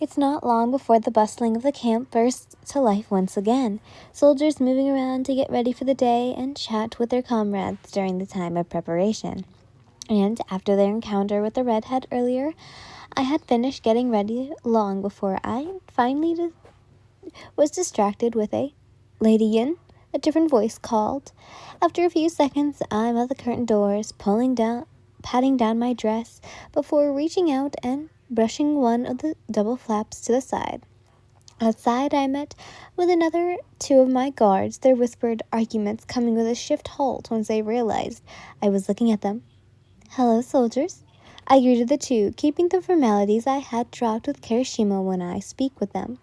It's not long before the bustling of the camp bursts to life once again, soldiers moving around to get ready for the day and chat with their comrades during the time of preparation. And after their encounter with the redhead earlier, I had finished getting ready long before I finally was distracted with a "Lady Yin," a different voice called. After a few seconds, I'm at the curtain doors, patting down my dress before reaching out and brushing one of the double flaps to the side. Outside, I met with another two of my guards, their whispered arguments coming with a swift halt once they realized I was looking at them. "Hello, soldiers." I greeted the two, keeping the formalities I had dropped with Kirishima when I speak with them.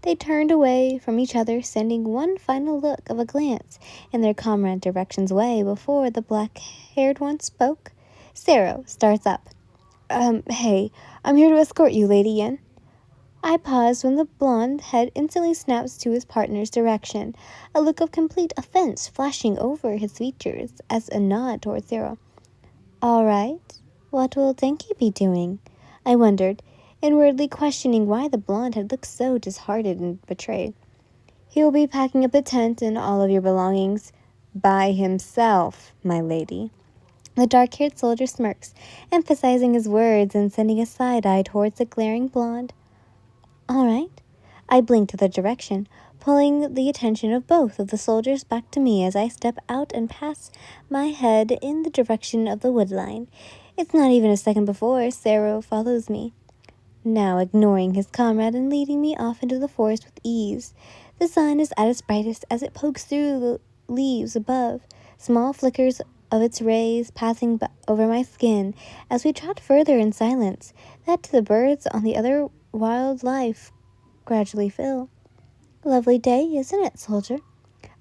They turned away from each other, sending one final look of a glance in their comrade direction's way before the black-haired one spoke. Sero starts up. Hey, I'm here to escort you, Lady Yin." I paused when the blonde head instantly snaps to his partner's direction, a look of complete offense flashing over his features as a nod toward Sero. "All right, what will Denki be doing?" I wondered, inwardly questioning why the blonde had looked so disheartened and betrayed. "He will be packing up the tent and all of your belongings by himself, my lady." The dark-haired soldier smirks, emphasizing his words and sending a side-eye towards the glaring blonde. "All right." I blinked at the direction, pulling the attention of both of the soldiers back to me as I step out and pass my head in the direction of the woodline. It's not even a second before Sero follows me, now ignoring his comrade and leading me off into the forest with ease. The sun is at its brightest as it pokes through the leaves above, small flickers of its rays passing over my skin as we trot further in silence, that to the birds on the other wildlife gradually fill. "Lovely day, isn't it, soldier?"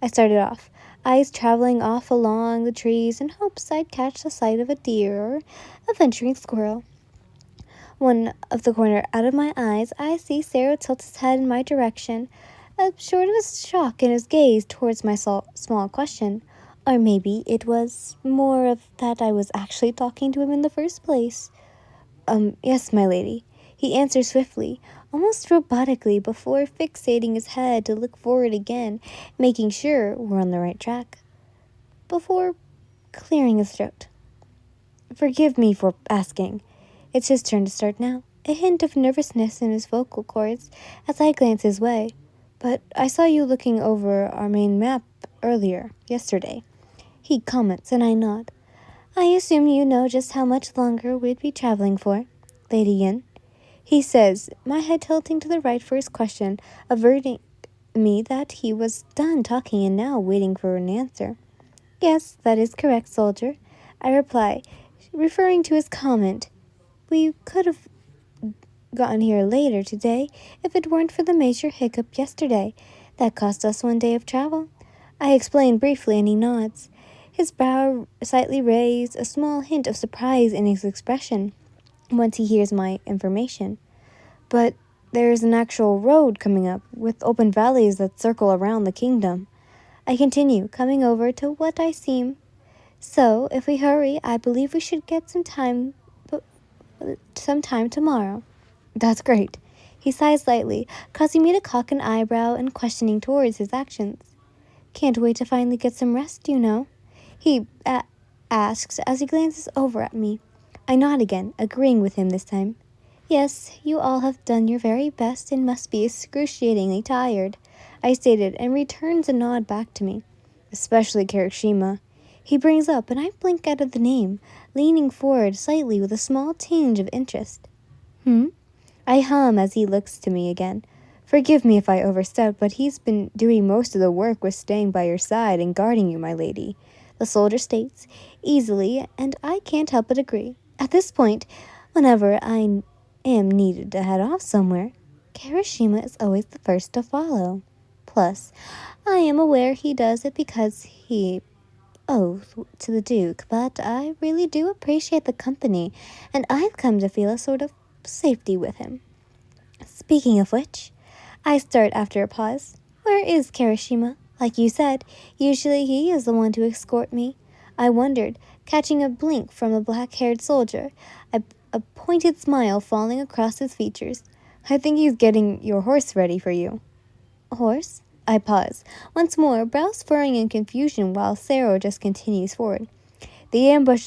I started off, eyes traveling off along the trees in hopes I'd catch the sight of a deer or a venturing squirrel. One of the corner out of my eyes, I see Sero tilt his head in my direction, a sort of a shock in his gaze towards my small question. Or maybe it was more of that I was actually talking to him in the first place. Yes, my lady," he answers swiftly, almost robotically, before fixating his head to look forward again, making sure we're on the right track. Before clearing his throat. "Forgive me for asking." It's his turn to start now, a hint of nervousness in his vocal cords as I glance his way. "But I saw you looking over our main map yesterday." He comments, and I nod. "I assume you know just how much longer we'd be traveling for, Lady Yin," he says, my head tilting to the right for his question, averting me that he was done talking and now waiting for an answer. "Yes, that is correct, soldier," I reply, referring to his comment. "We could have gotten here later today if it weren't for the major hiccup yesterday. That cost us 1 day of travel." I explain briefly, and he nods, his brow slightly raised, a small hint of surprise in his expression once he hears my information. "But there's an actual road coming up, with open valleys that circle around the kingdom," I continue, coming over to what I seem. "So, if we hurry, I believe we should get some time tomorrow." "That's great." He sighs lightly, causing me to cock an eyebrow and questioning towards his actions. "Can't wait to finally get some rest, you know," he asks as he glances over at me. I nod again, agreeing with him this time. "Yes, you all have done your very best and must be excruciatingly tired," I stated, and returns a nod back to me. "Especially Kirishima," he brings up, and I blink out of the name, leaning forward slightly with a small tinge of interest. I hum as he looks to me again. "Forgive me if I overstep, but he's been doing most of the work with staying by your side and guarding you, my lady," the soldier states, easily, and I can't help but agree. At this point, whenever I am needed to head off somewhere, Kirishima is always the first to follow. Plus, I am aware he does it because he owes to the Duke, but I really do appreciate the company, and I've come to feel a sort of safety with him. Speaking of which, I start after a pause. Where is Kirishima? Like you said, usually he is the one to escort me. I wondered, catching a blink from the black-haired soldier, a pointed smile falling across his features. I think he's getting your horse ready for you. Horse? I pause. Once more, brows furrowing in confusion while Sero just continues forward. The ambush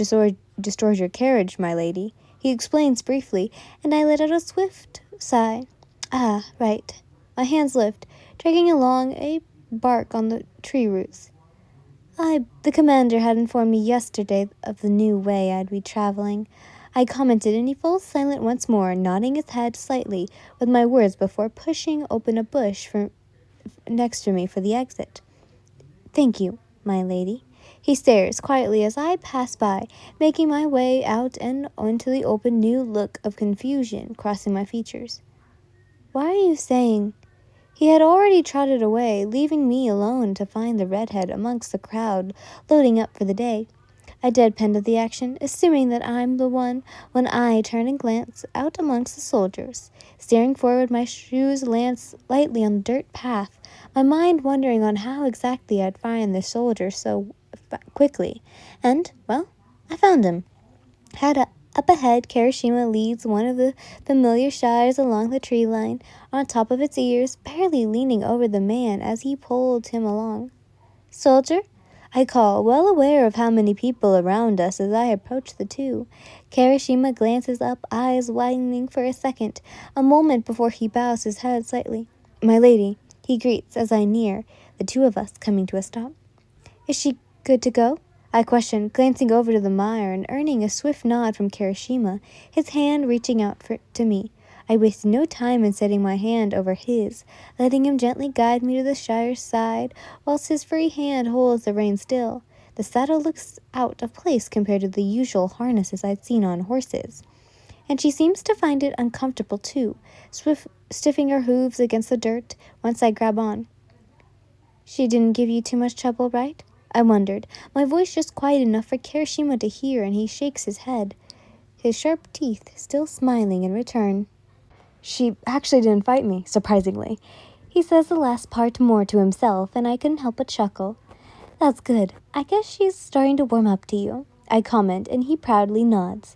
destroys your carriage, my lady. He explains briefly, and I let out a swift sigh. Ah, right. My hands lift, dragging along a bark on the tree roots. The commander had informed me yesterday of the new way I'd be traveling. I commented, and he falls silent once more, nodding his head slightly with my words before pushing open a bush next to me for the exit. Thank you, my lady. He stares quietly as I pass by, making my way out and onto the open, new look of confusion crossing my features. Why are you saying? He had already trotted away, leaving me alone to find the redhead amongst the crowd loading up for the day. I deadpanned at the action, assuming that I'm the one when I turn and glance out amongst the soldiers. Staring forward, my shoes land lightly on the dirt path, my mind wondering on how exactly I'd find the soldier so quickly. And, well, I found him. Up ahead, Kirishima leads one of the familiar shies along the tree line, on top of its ears, barely leaning over the man as he pulled him along. Soldier? I call, well aware of how many people around us as I approach the two. Kirishima glances up, eyes widening for a second, a moment before he bows his head slightly. My lady, he greets as I near, the two of us coming to a stop. Is she good to go? I questioned, glancing over to the mire and earning a swift nod from Kirishima, his hand reaching out to me. I wasted no time in setting my hand over his, letting him gently guide me to the shire's side, whilst his free hand holds the rein still. The saddle looks out of place compared to the usual harnesses I'd seen on horses, and she seems to find it uncomfortable too, stiffing her hooves against the dirt once I grab on. She didn't give you too much trouble, right? I wondered, my voice just quiet enough for Kirishima to hear, and he shakes his head, his sharp teeth still smiling in return. She actually didn't fight me, surprisingly. He says the last part more to himself, and I couldn't help but chuckle. That's good. I guess she's starting to warm up to you, I comment, and he proudly nods.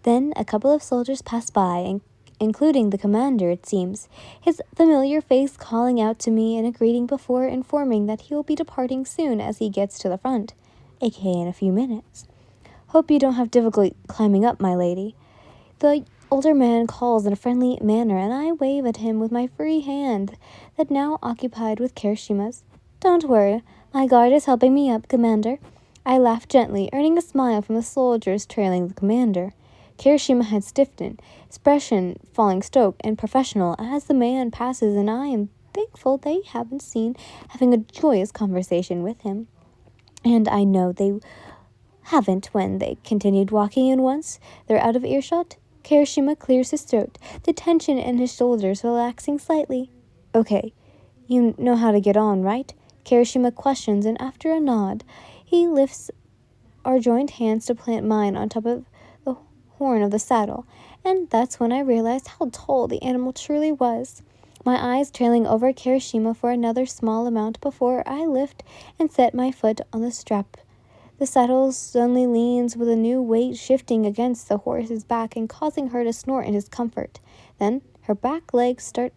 Then a couple of soldiers pass by, including the commander, it seems, his familiar face calling out to me in a greeting before informing that he will be departing soon as he gets to the front, aka in a few minutes. Hope you don't have difficulty climbing up, my lady. The older man calls in a friendly manner, and I wave at him with my free hand that now occupied with Kirishima's. Don't worry, my guard is helping me up, Commander. I laughed gently, earning a smile from the soldiers trailing the commander. Kirishima had stiffened, expression falling stoic and professional as the man passes, and I am thankful they haven't seen having a joyous conversation with him. And I know they haven't when they continued walking, and once they're out of earshot, Kirishima clears his throat, the tension in his shoulders relaxing slightly. Okay, you know how to get on, right? Kirishima questions, and after a nod, he lifts our joined hands to plant mine on top of the horn of the saddle, and that's when I realized how tall the animal truly was. My eyes trailing over Kirishima for another small amount before I lift and set my foot on the strap. The saddle suddenly leans with a new weight shifting against the horse's back and causing her to snort in discomfort. Then her back legs start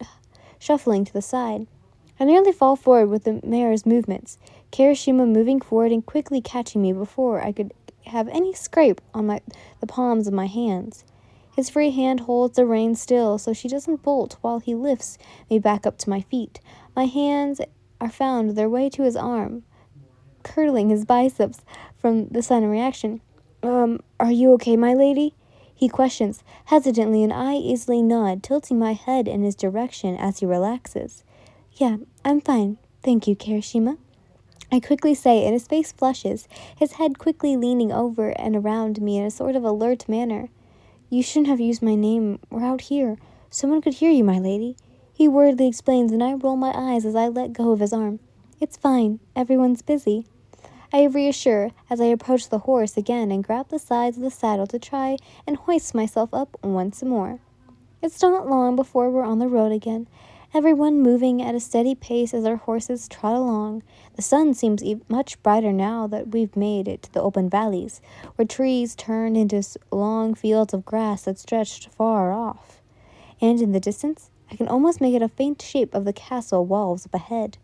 shuffling to the side. I nearly fall forward with the mare's movements, Kirishima moving forward and quickly catching me before I could have any scrape on the palms of my hands. His free hand holds the rein still so she doesn't bolt while he lifts me back up to my feet. My hands are found their way to his arm, curdling his biceps from the sudden reaction. Are you okay, my lady? He questions, hesitantly, and I easily nod, tilting my head in his direction as he relaxes. Yeah, I'm fine. Thank you, Kirishima. I quickly say, and his face flushes, his head quickly leaning over and around me in a sort of alert manner. You shouldn't have used my name. We're out here. Someone could hear you, my lady. He worriedly explains, and I roll my eyes as I let go of his arm. It's fine. Everyone's busy. I reassure as I approach the horse again and grab the sides of the saddle to try and hoist myself up once more. It's not long before we're on the road again, everyone moving at a steady pace as our horses trot along. The sun seems much brighter now that we've made it to the open valleys, where trees turned into long fields of grass that stretched far off. And in the distance, I can almost make it a faint shape of the castle walls up ahead.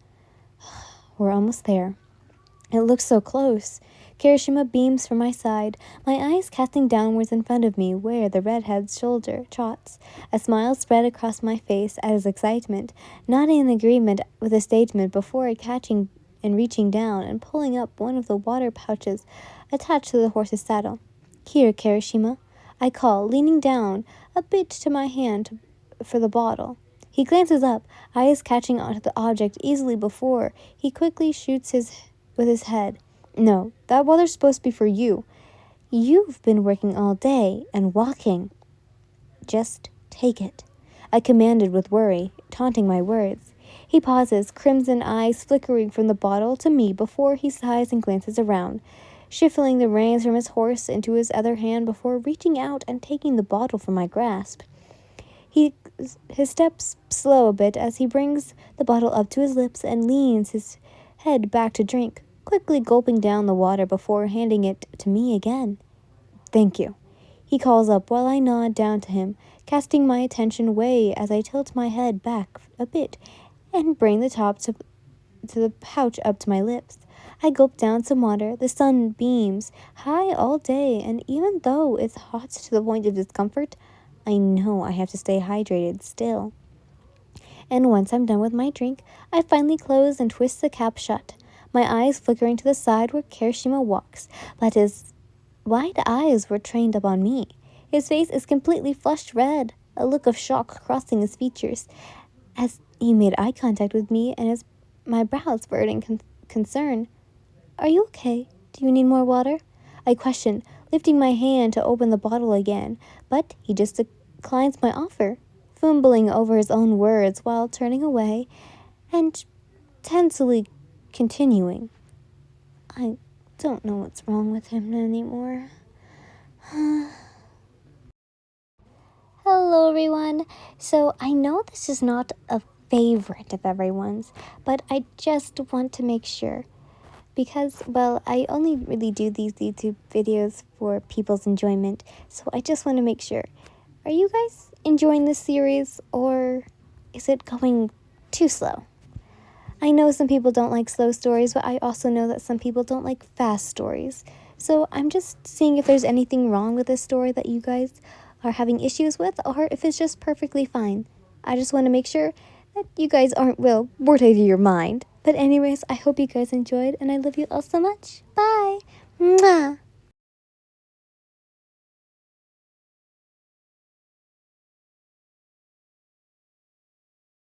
We're almost there. It looks so close. Kirishima beams from my side, my eyes casting downwards in front of me where the redhead's shoulder trots. A smile spread across my face at his excitement, nodding in agreement with his statement before catching and reaching down and pulling up one of the water pouches attached to the horse's saddle. Here, Kirishima, I call, leaning down a bit to my hand for the bottle. He glances up, eyes catching onto the object easily before he quickly shoots with his head. No, that water's supposed to be for you. You've been working all day and walking. Just take it, I commanded with worry, taunting my words. He pauses, crimson eyes flickering from the bottle to me before he sighs and glances around, shifting the reins from his horse into his other hand before reaching out and taking the bottle from my grasp. His steps slow a bit as he brings the bottle up to his lips and leans his head back to drink, quickly gulping down the water before handing it to me again. Thank you, he calls up while I nod down to him, casting my attention away as I tilt my head back a bit and bring the top to the pouch up to my lips. I gulp down some water. The sun beams high all day, and even though it's hot to the point of discomfort, I know I have to stay hydrated still. And once I'm done with my drink, I finally close and twist the cap shut, my eyes flickering to the side where Kirishima walks, but his wide eyes were trained up on me. His face is completely flushed red, a look of shock crossing his features, as he made eye contact with me and my brows furrowed in concern. Are you okay? Do you need more water? I questioned, lifting my hand to open the bottle again, but he just declines my offer, fumbling over his own words while turning away and tensely continuing. I don't know what's wrong with him anymore. Hello, everyone. So I know this is not a favorite of everyone's, but I just want to make sure. Because, well, I only really do these YouTube videos for people's enjoyment, so I just want to make sure. Are you guys enjoying this series, or is it going too slow? I know some people don't like slow stories, but I also know that some people don't like fast stories. So I'm just seeing if there's anything wrong with this story that you guys are having issues with, or if it's just perfectly fine. I just want to make sure that you guys aren't, well, bored out of your mind. But anyways, I hope you guys enjoyed, and I love you all so much. Bye! Mwah!